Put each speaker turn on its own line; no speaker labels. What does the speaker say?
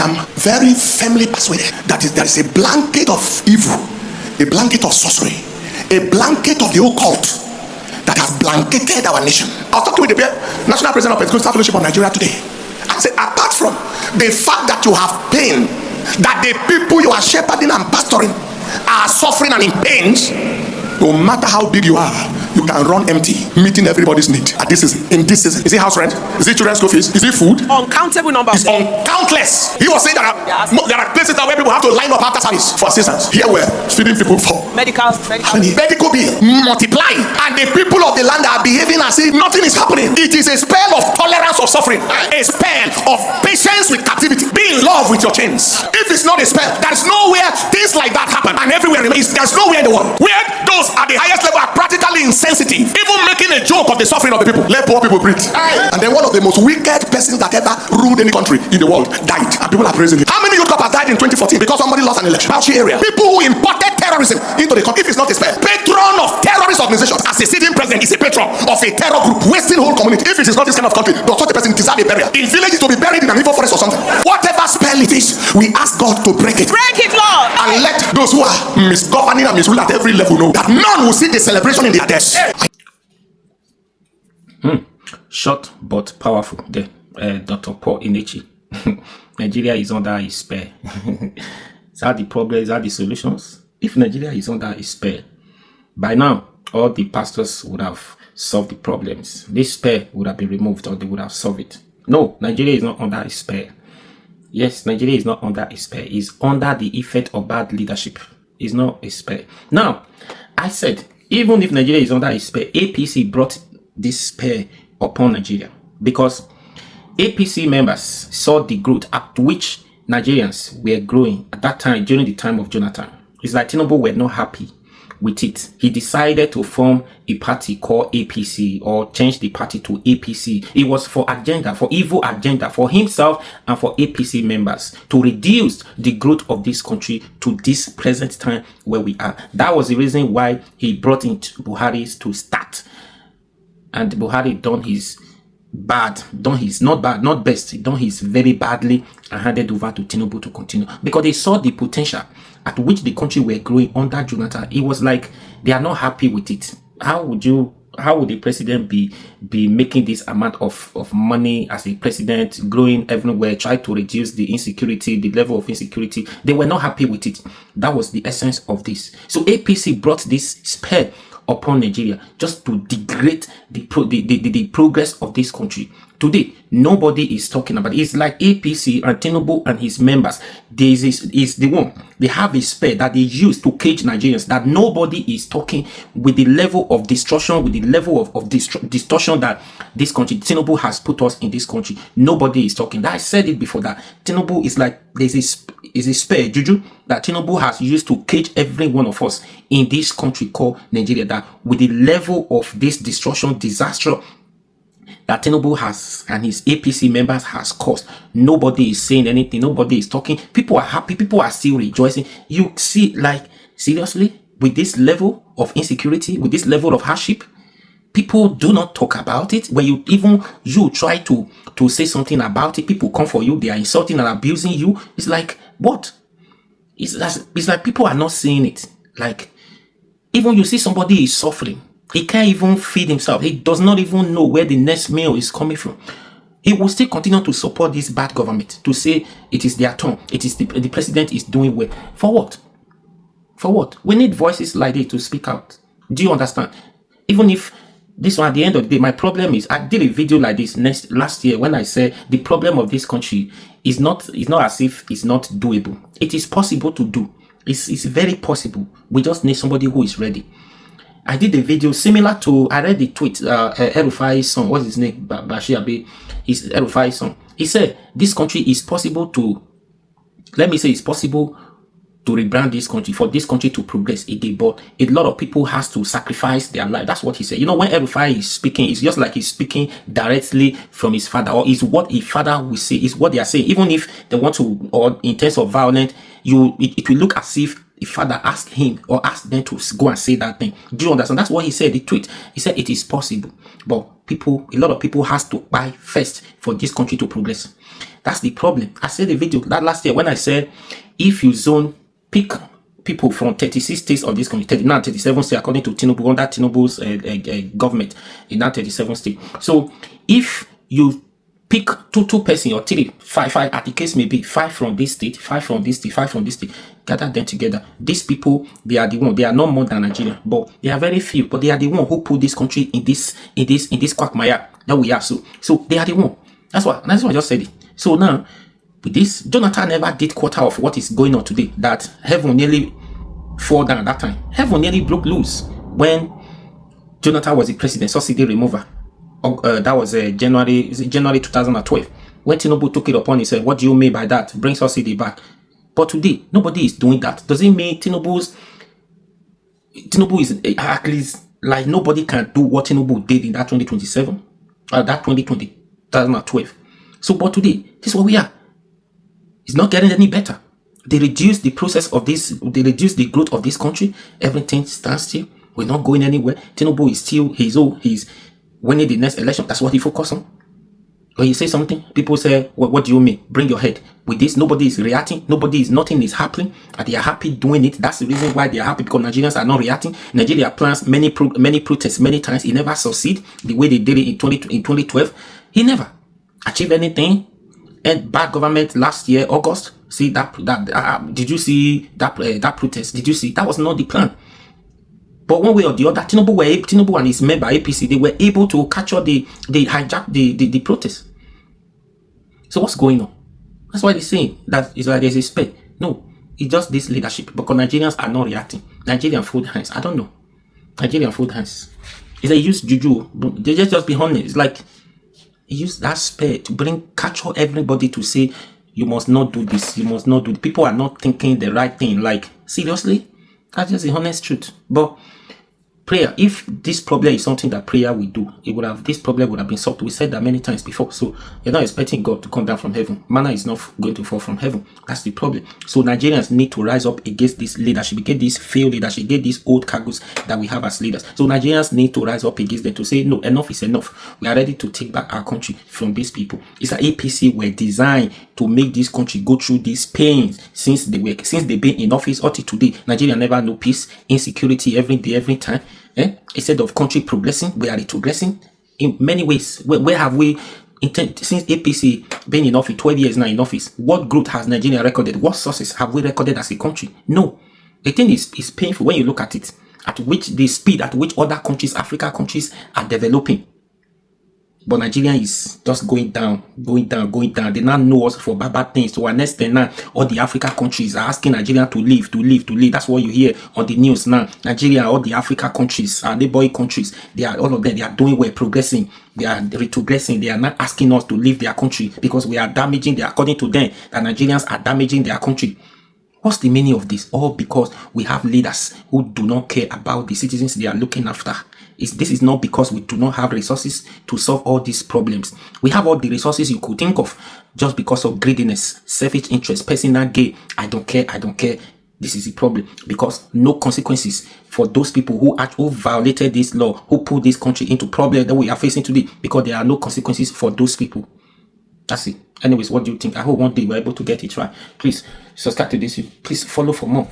I'm very firmly persuaded that there is a blanket of evil, a blanket of sorcery, a blanket of the occult that has blanketed our nation. I was talking with the National President of Pentecostal Fellowship of Nigeria today. I said, apart from the fact that you have pain, that the people you are shepherding and pastoring are suffering and in pains, no matter how big you are, you can run empty, meeting everybody's need. At this season, in this season, is it house rent? Is it children's school fees? Is it food?
Uncountable numbers.
It's uncountless. He was saying that there are places where people have to line up after service for assistance. Here we're feeding people for
medical
bill multiply, and the people of the land are behaving as if nothing is happening. It is a spell of tolerance of suffering, a spell of patience with captivity. Be in love with your chains. If it's not a spell, there's nowhere things like that happen, and everywhere remains. There's nowhere in the world where those at the highest level are practically insensitive, even making a joke of the suffering of the people. Let poor people breathe. And then one of the most wicked persons that ever ruled any country in the world died, and people are praising him. How many youth couples died in 2014 because somebody lost an election? Bauchi area. People who imported terrorism into the country. If it's not a spell, patron of terrorist organizations as a sitting president is a patron of a terror group, wasting whole community. If it is not this kind of country, does such a person deserve a burial? In villages to be buried in an evil forest or something. Whatever spell it is, we ask God to break it.
Break it, Lord.
And let those who are misgoverning and misrule at every level know that none will see the celebration in their deaths.
Short but powerful there, Dr. Paul Inechi. Nigeria is under his spell. Is that the problem? Is that the solutions? If Nigeria is under his spell, by now all the pastors would have solved the problems. This spell would have been removed, or they would have solved it. No, Nigeria is not under his spell. Yes, Nigeria is not under his spell. It's under the effect of bad leadership. It's not a spell. Now, I said, even if Nigeria is under his spell, APC brought this spell upon Nigeria, because APC members saw the growth at which Nigerians were growing at that time, during the time of Jonathan. It's like Tinubu were not happy with it. He decided to form a party called APC, or change the party to APC. It was for agenda, for evil agenda, for himself and for APC members, to reduce the growth of this country to this present time where we are. That was the reason why he brought in Buhari to start. And Buhari done his bad, done his not bad, not best, done his very badly, and handed over to Tinubu to continue, because they saw the potential at which the country were growing under Jonathan. It was like they are not happy with it. How would the president be making this amount of money as a president, growing everywhere, try to reduce the insecurity, the level of insecurity? They were not happy with it. That was the essence of this. So APC brought this spell upon Nigeria just to degrade the progress of this country. Today, nobody is talking about it. It's like APC and Tinubu and his members. This is the one. They have a spell that they use to cage Nigerians, that nobody is talking with the level of destruction, with the level of distortion that this country, Tinubu has put us in this country. Nobody is talking. I said it before, that Tinubu is like, there's a spell, juju, that Tinubu has used to cage every one of us in this country called Nigeria, that with the level of this destruction, disaster that Tinubu has and his APC members has caused, nobody is saying anything, nobody is talking. People are happy, people are still rejoicing. You see, like, seriously, with this level of insecurity, with this level of hardship, people do not talk about it. When you try to say something about it, people come for you, they are insulting and abusing you. It's like, what? It's like people are not seeing it. Like, even you see somebody is suffering, he can't even feed himself, he does not even know where the next meal is coming from. He will still continue to support this bad government, to say it is their turn, it is the president is doing well. For what? For what? We need voices like this to speak out. Do you understand? Even if this one, at the end of the day, my problem is, I did a video like this last year when I said the problem of this country is not as if it's not doable. It is possible to do. It's very possible. We just need somebody who is ready. I did a video similar to, I read the tweet, El-Rufai's son, what's his name? Bashir Abe, his El-Rufai's son. He said, this country is possible to, let me say, it's possible to rebrand this country, for this country to progress again, but a lot of people has to sacrifice their life. That's what he said. You know, when El-Rufai is speaking, it's just like he's speaking directly from his father, or is what a father will say, is what they are saying. Even if they want to, or in terms of violence, it will look as if the father asked him or asked them to go and say that thing. Do you understand? That's what he said, the tweet. He said it is possible. But a lot of people has to buy first for this country to progress. That's the problem. I said the video that last year when I said, if you pick people from 36 states of this country, now 37 states according to Tinubu, under Tinubu's government, in that 37 states. So if you pick two person or three, five, at the case may be 5 from this state, 5 from this state, 5 from this state, gather them together. These people, they are the one, they are not more than Nigeria, but they are very few, but they are the one who put this country in this quagmire that we are. So they are the one. That's why I just said it. So now with this, Jonathan never did quarter of what is going on today. That heaven nearly fall down at that time. Heaven nearly broke loose when Jonathan was the president, subsidy remover. That was January 2012. When Tinubu took it upon himself, what do you mean by that? Bring subsidy back. But today, nobody is doing that. Does it mean Tinubu is at least like nobody can do what Tinubu did in that 2027? That 2012. So, but today, this is what we are. It's not getting any better. They reduce the process of this, they reduce the growth of this country. Everything stands still. We're not going anywhere. Tinubu is still he's winning the next election. That's what he focuses on. When you say something, people say, what do you mean? Bring your head. With this, nobody is reacting. Nothing is happening. And they are happy doing it. That's the reason why they are happy, because Nigerians are not reacting. Nigeria plans many protests many times. He never succeed the way they did it in 2012. He never achieved anything. And bad government last year, August. See that did you see that protest? Did you see? That was not the plan. But one way or the other, Tinubu and his member APC, they were able to capture the hijack the protest. So what's going on? That's why they're saying that it's like there's a spell. No, it's just this leadership. Because Nigerians are not reacting. Nigerian food hands. I don't know. Nigerian food hands. It's a use juju. They just be honest. It's like use that spell to capture everybody to say you must not do this. You must not do it. People are not thinking the right thing. Like seriously, that's just the honest truth. But prayer, if this problem is something that prayer will do, this problem would have been solved. We said that many times before. So you're not expecting God to come down from heaven. Manna is not going to fall from heaven. That's the problem. So Nigerians need to rise up against this leadership, against this failed leadership, against these old cargoes that we have as leaders. So Nigerians need to rise up against them to say, no, enough is enough. We are ready to take back our country from these people. It's that APC were designed to make this country go through these pains since they've been in office until today. Nigeria never know peace, insecurity every day, every time. Instead of country progressing, we are retrogressing in many ways. Where have we, since APC been in office, 12 years now in office, what growth has Nigeria recorded? What sources have we recorded as a country? No. The thing is painful when you look at it, at the speed at which other countries, African countries are developing. But Nigeria is just going down. They now know us for bad things. So next thing now, all the African countries are asking Nigeria to leave. That's what you hear on the news now. Nigeria, all the African countries, neighboring countries, all of them, they are doing well, progressing. They are retrogressing. They are not asking us to leave their country because we are damaging according to them, that Nigerians are damaging their country. What's the meaning of this? All because we have leaders who do not care about the citizens they are looking after. This is not because we do not have resources to solve all these problems. We have all the resources you could think of, just because of greediness, selfish interest, personal gain. I don't care. This is the problem, because no consequences for those people who violated this law, who put this country into problem that we are facing today, because there are no consequences for those people. That's it. Anyways, what do you think? I hope one day we're able to get it right. Please subscribe to this. Please follow for more.